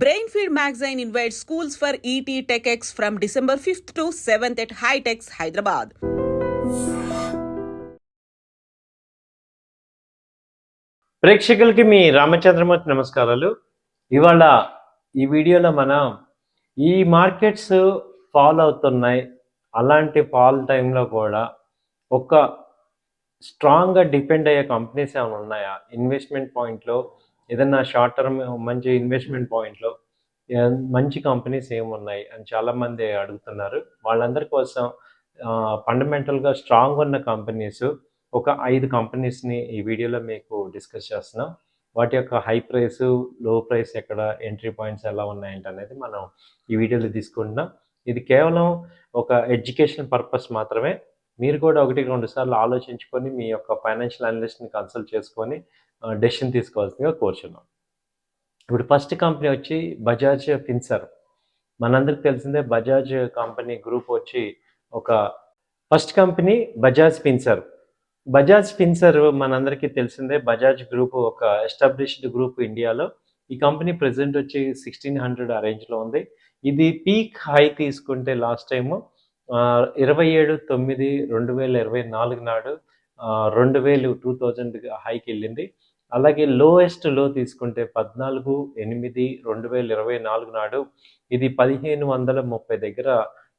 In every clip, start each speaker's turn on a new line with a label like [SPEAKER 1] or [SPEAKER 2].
[SPEAKER 1] Brainfeed magazine invites schools for ET TechX from December 5th to 7th at High-Techs, Hyderabad.
[SPEAKER 2] ప్రేక్షకులకి మీ రామచంద్రమూర్తి నమస్కారాలు. ఇవాళ ఈ వీడియోలో మనం ఈ మార్కెట్స్ ఫాల్ అవుతున్నాయి, అలాంటి ఫాల్ టైంలో కూడా ఒక స్ట్రాంగ్గా డిపెండ్ అయ్యే కంపెనీస్ ఏమైనా ఉన్నాయా, ఇన్వెస్ట్మెంట్ పాయింట్లో ఏదన్నా షార్ట్ టర్మ్ మంచి ఇన్వెస్ట్మెంట్ పాయింట్లో మంచి కంపెనీస్ ఏమున్నాయి అని చాలామంది అడుగుతున్నారు. వాళ్ళందరి కోసం ఫండమెంటల్గా స్ట్రాంగ్ ఉన్న కంపెనీస్ ఒక 5 కంపెనీస్ని ఈ వీడియోలో మీకు డిస్కస్ చేస్తున్నాం. వాటి యొక్క హై ప్రైస్, లో ప్రైస్ ఎక్కడ, ఎంట్రీ పాయింట్స్ ఎలా ఉన్నాయంటే అనేది మనం ఈ వీడియోలో తీసుకుంటున్నాం. ఇది కేవలం ఒక ఎడ్యుకేషన్ పర్పస్ మాత్రమే. మీరు కూడా 1-2 సార్లు ఆలోచించుకొని మీ యొక్క ఫైనాన్షియల్ అనలిస్ట్ని కన్సల్ట్ చేసుకొని డెసిషన్ తీసుకోవాల్సిందిగా కోరుచున్నాం. ఇప్పుడు ఫస్ట్ కంపెనీ వచ్చి బజాజ్ ఫిన్సర్వ్. మనందరికి తెలిసిందే బజాజ్ కంపెనీ గ్రూప్ వచ్చి ఒక ఫస్ట్ కంపెనీ బజాజ్ ఫిన్సర్వ్. బజాజ్ ఫిన్సర్వ్ మనందరికీ తెలిసిందే. బజాజ్ గ్రూప్ ఒక ఎస్టాబ్లిష్డ్ గ్రూప్ ఇండియాలో. ఈ కంపెనీ ప్రెసెంట్ వచ్చి 1600 ఆ రేంజ్లో ఉంది. ఇది పీక్ హై తీసుకుంటే లాస్ట్ టైము 27/9/2024 నాడు 2000 హైకి వెళ్ళింది. అలాగే లోయెస్ట్ లో తీసుకుంటే 14/8/2024 నాడు ఇది 1530 దగ్గర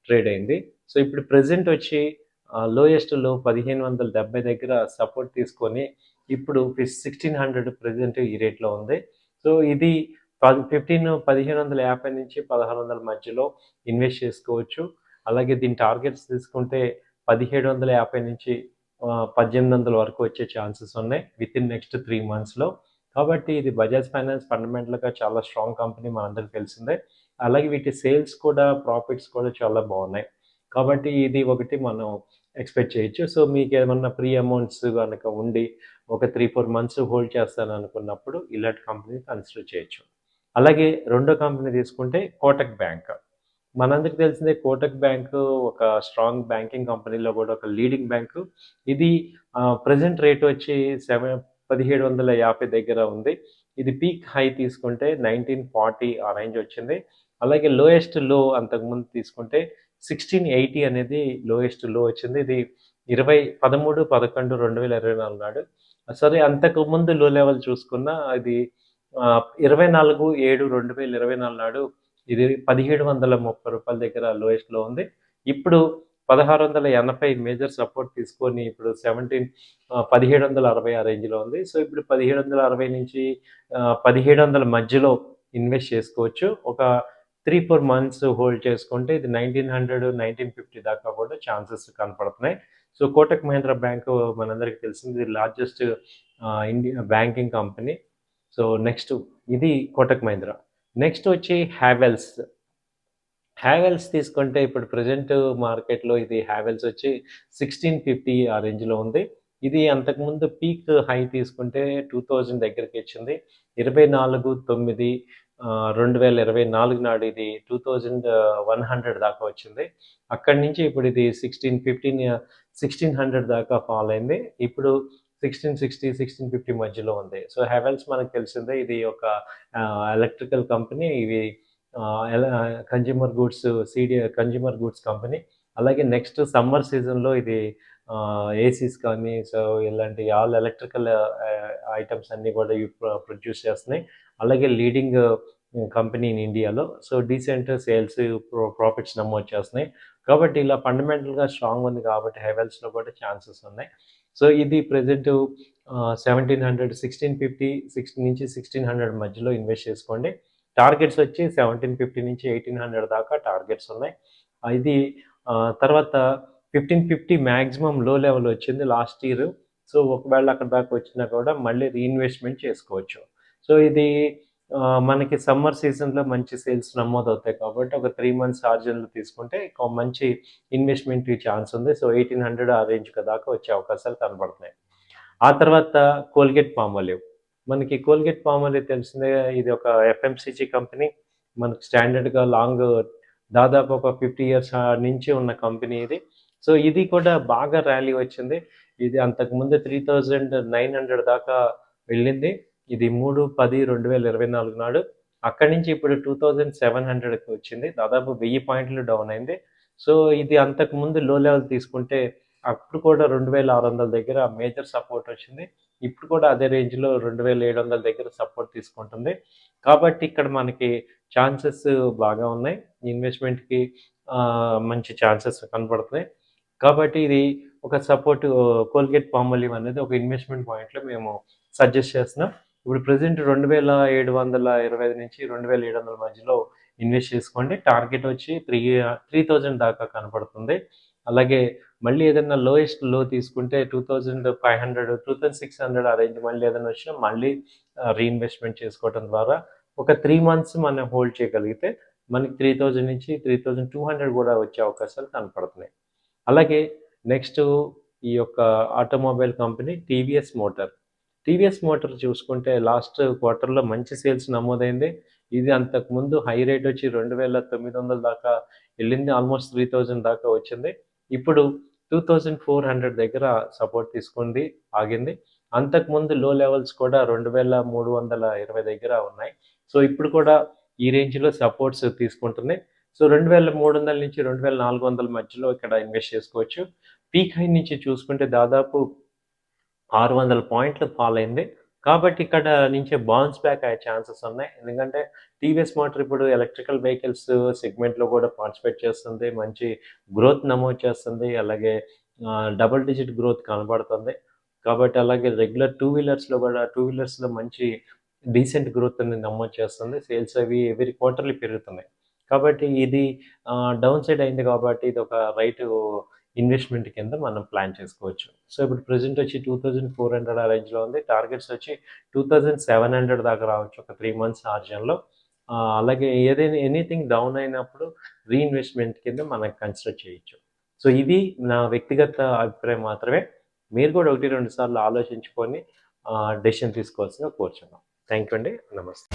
[SPEAKER 2] ట్రేడ్ అయింది. సో ఇప్పుడు ప్రెసెంట్ వచ్చి లోయెస్ట్ లో 1570 దగ్గర సపోర్ట్ తీసుకొని ఇప్పుడు 1600 ప్రెసెంట్ ఈ రేట్లో ఉంది. సో ఇది 1550 నుంచి 1600 మధ్యలో ఇన్వెస్ట్ చేసుకోవచ్చు. అలాగే దీని టార్గెట్స్ తీసుకుంటే 1750 నుంచి 1800 వరకు వచ్చే ఛాన్సెస్ ఉన్నాయి విత్ ఇన్ నెక్స్ట్ 3 monthsలో. కాబట్టి ఇది బజాజ్ ఫైనాన్స్ ఫండమెంటల్గా చాలా స్ట్రాంగ్ కంపెనీ, మనందరికి తెలిసిందే. అలాగే వీటి సేల్స్ కూడా, ప్రాఫిట్స్ కూడా చాలా బాగున్నాయి. కాబట్టి ఇది ఒకటి మనం ఎక్స్పెక్ట్ చేయొచ్చు. సో మీకు ఏమన్నా ప్రీ అమౌంట్స్ కనుక ఉండి ఒక 3-4 months హోల్డ్ చేస్తాను అనుకున్నప్పుడు ఇలాంటి కంపెనీ కన్సిడర్ చేయొచ్చు. అలాగే రెండో కంపెనీ తీసుకుంటే కోటక్ బ్యాంక్. మనందరికి తెలిసిందే కోటక్ బ్యాంకు ఒక స్ట్రాంగ్ బ్యాంకింగ్ కంపెనీలో కూడా ఒక లీడింగ్ బ్యాంకు. ఇది ప్రజెంట్ రేట్ వచ్చి 1750 దగ్గర ఉంది. ఇది పీక్ హై తీసుకుంటే 1940 ఆ రేంజ్ వచ్చింది. అలాగే లోయెస్ట్ లో అంతకుముందు తీసుకుంటే 1680 అనేది లోయెస్ట్ లో వచ్చింది. ఇది 13/11/2024 నాడు. సరే, అంతకుముందు లో లెవెల్ చూసుకున్నా ఇది 24/7/2024 నాడు ఇది 1730 రూపాయల దగ్గర లోయెస్ట్లో ఉంది. ఇప్పుడు 1680 మేజర్ సపోర్ట్ తీసుకొని ఇప్పుడు 1760 ఆ రేంజ్లో ఉంది. సో ఇప్పుడు 1760 నుంచి 1700 మధ్యలో ఇన్వెస్ట్ చేసుకోవచ్చు. ఒక 3-4 months హోల్డ్ చేసుకుంటే ఇది 1900-1950 దాకా కూడా ఛాన్సెస్ కనపడుతున్నాయి. సో కోటక్ మహీంద్రా బ్యాంకు మనందరికీ తెలిసింది, ఇది largest India banking company. So next ఇది కోటక్ మహీంద్రా. నెక్స్ట్ వచ్చి హ్యావెల్స్. తీసుకుంటే ఇప్పుడు ప్రజెంట్ మార్కెట్లో ఇది హ్యావెల్స్ వచ్చి 1650 ఆ రేంజ్లో ఉంది. ఇది అంతకుముందు పీక్ హై తీసుకుంటే 2000 దగ్గరికి వచ్చింది. 24/9/2024 నాడు ఇది 2100 దాకా వచ్చింది. అక్కడి నుంచి ఇప్పుడు ఇది 1600 దాకా ఫాల్ అయింది. ఇప్పుడు 1660-1650 మధ్యలో ఉంది. సో హ్యావెల్స్ మనకు తెలిసిందే, ఇది ఒక ఎలక్ట్రికల్ కంపెనీ. ఇవి కన్జ్యూమర్ గూడ్స్ కంపెనీ. అలాగే నెక్స్ట్ సమ్మర్ సీజన్లో ఇది ఏసీస్ కానీ, సో ఇలాంటి ఆల్ ఎలక్ట్రికల్ ఐటమ్స్ అన్నీ కూడా ఇవి ప్రొడ్యూస్ చేస్తున్నాయి. అలాగే లీడింగ్ కంపెనీ ఇన్ ఇండియాలో. సో డీసెంట్ సేల్స్, ప్రాఫిట్స్ నమోదు చేస్తున్నాయి. కాబట్టి ఇలా ఫండమెంటల్గా స్ట్రాంగ్ ఉంది కాబట్టి హ్యావెల్స్లో కూడా ఛాన్సెస్ ఉన్నాయి. సో ఇది ప్రజెంట్ 1700, 1650 నుంచి 1600 మధ్యలో ఇన్వెస్ట్ చేసుకోండి. టార్గెట్స్ వచ్చి 1750 నుంచి 1800 దాకా టార్గెట్స్ ఉన్నాయి. ఇది తర్వాత 1550 మ్యాక్సిమం లో లెవెల్ వచ్చింది లాస్ట్ ఇయర్. సో ఒకవేళ అక్కడ దాకా వచ్చినా కూడా మళ్ళీ రీఇన్వెస్ట్మెంట్ చేసుకోవచ్చు. సో ఇది మనకి సమ్మర్ సీజన్లో మంచి సేల్స్ నమోదు అవుతాయి కాబట్టి ఒక 3 months ఆర్జన్లు తీసుకుంటే మంచి ఇన్వెస్ట్మెంట్ ఛాన్స్ ఉంది. సో 1800 ఆ రేంజ్ దాకా వచ్చే అవకాశాలు కనబడుతున్నాయి. ఆ తర్వాత కోల్గేట్ పామోలివ్. మనకి కోల్గేట్ పామోలివ్ తెలిసిందే, ఇది ఒక ఎఫ్ఎంసీజీ కంపెనీ. మనకు స్టాండర్డ్గా దాదాపు ఒక 50 years నుంచి ఉన్న కంపెనీ ఇది. సో ఇది కూడా బాగా ర్యాలీ వచ్చింది. ఇది అంతకుముందు 3900 దాకా వెళ్ళింది. ఇది 3/10/2024 నాడు అక్కడి నుంచి ఇప్పుడు 2700కి వచ్చింది. దాదాపు 1000 పాయింట్లు డౌన్ అయింది. సో, ఇది అంతకుముందు లో లెవెల్ తీసుకుంటే అప్పుడు కూడా 2600 దగ్గర మేజర్ సపోర్ట్ వచ్చింది. ఇప్పుడు కూడా అదే రేంజ్‌లో 2700 దగ్గర సపోర్ట్ తీసుకుంటుంది. కాబట్టి ఇక్కడ మనకి ఛాన్సెస్ బాగా ఉన్నాయి. ఇన్వెస్ట్‌మెంట్‌కి మంచి ఛాన్సెస్ కనపడుతున్నాయి. కాబట్టి ఇది ఒక సపోర్ట్ కోల్గేట్ పాల్మోలివ్ అనేది ఒక ఇన్వెస్ట్‌మెంట్ పాయింట్‌లో మేము సజెస్ట్ చేస్తున్నాం. ఇప్పుడు ప్రెజెంట్ 2725 నుంచి 2700 మధ్యలో ఇన్వెస్ట్ చేసుకోండి. టార్గెట్ వచ్చి 3000 దాకా కనపడుతుంది. అలాగే మళ్ళీ ఏదైనా లోయెస్ట్ లో తీసుకుంటే 2500, 2600 ఆ రేంజ్ మళ్ళీ ఏదైనా వచ్చినా మళ్ళీ రీఇన్వెస్ట్‌మెంట్ చేసుకోవడం ద్వారా ఒక 3 మంత్స్ మనం హోల్డ్ చేయగలిగితే మనకి 3000 నుంచి 3200 కూడా వచ్చే అవకాశాలు కనపడుతున్నాయి. అలాగే నెక్స్ట్ ఈ యొక్క automobile company TVS motor. TVS motor చూసుకుంటే లాస్ట్ క్వార్టర్‌లో మంచి సేల్స్ నమోదైంది. ఇది అంతకుముందు హై రేట్ వచ్చి 2900 దాకా వెళ్ళింది. ఆల్మోస్ట్ 3000 దాకా వచ్చింది. ఇప్పుడు 2400 దగ్గర సపోర్ట్ తీసుకుంది, ఆగింది. అంతకుముందు లో లెవెల్స్ కూడా 2320 దగ్గర ఉన్నాయి. సో, ఇప్పుడు కూడా ఈ రేంజ్‌లో సపోర్ట్స్ తీసుకుంటున్నాయి. సో, 2300 నుంచి 2400 మధ్యలో ఇక్కడ ఇన్వెస్ట్ చేసుకోవచ్చు. పీక్ హై నుంచి చూసుకుంటే దాదాపు 600 పాయింట్లు ఫాల్ అయింది. కాబట్టి ఇక్కడ నుంచి బౌన్స్ బ్యాక్ అయ్యే ఛాన్సెస్ ఉన్నాయి. ఎందుకంటే టీవీఎస్ మోటార్ ఇప్పుడు ఎలక్ట్రికల్ వెహికల్స్ సెగ్మెంట్‌లో కూడా పార్టిసిపేట్ చేస్తుంది. మంచి గ్రోత్ నమోదు చేస్తుంది. అలాగే డబుల్ డిజిట్ గ్రోత్ కనబడుతుంది. కాబట్టి అలాగే రెగ్యులర్ టూ వీలర్స్‌లో మంచి డీసెంట్ గ్రోత్ అనేది నమోదు చేస్తుంది. సేల్స్ అవి ఎవ్రీ క్వార్టర్లీ పెరుగుతున్నాయి. కాబట్టి ఇది డౌన్ సైడ్ అయింది కాబట్టి ఇది ఒక రైట్ ఇన్వెస్ట్‌మెంట్ కింద మనం ప్లాన్ చేసుకోవచ్చు. సో, ఇప్పుడు ప్రెజెంట్ వచ్చి 2400 ఆ రేంజ్‌లో ఉంది. టార్గెట్స్ వచ్చి 2700 దాకా రావచ్చు ఒక 3 మంత్స్ ఆర్జన్‌లో. అలాగే ఏదైనా ఎనీథింగ్ డౌన్ అయినప్పుడు రీఇన్వెస్ట్‌మెంట్ కింద మనం కన్సిడర్ చేయొచ్చు. సో, ఇది నా వ్యక్తిగత అభిప్రాయం మాత్రమే. మీరు కూడా 1, 2 సార్లు ఆలోచించుకొని డెసిషన్ తీసుకోవాల్సిందిగా కోరుచున్నాం. థాంక్ యూ అండి. నమస్తే.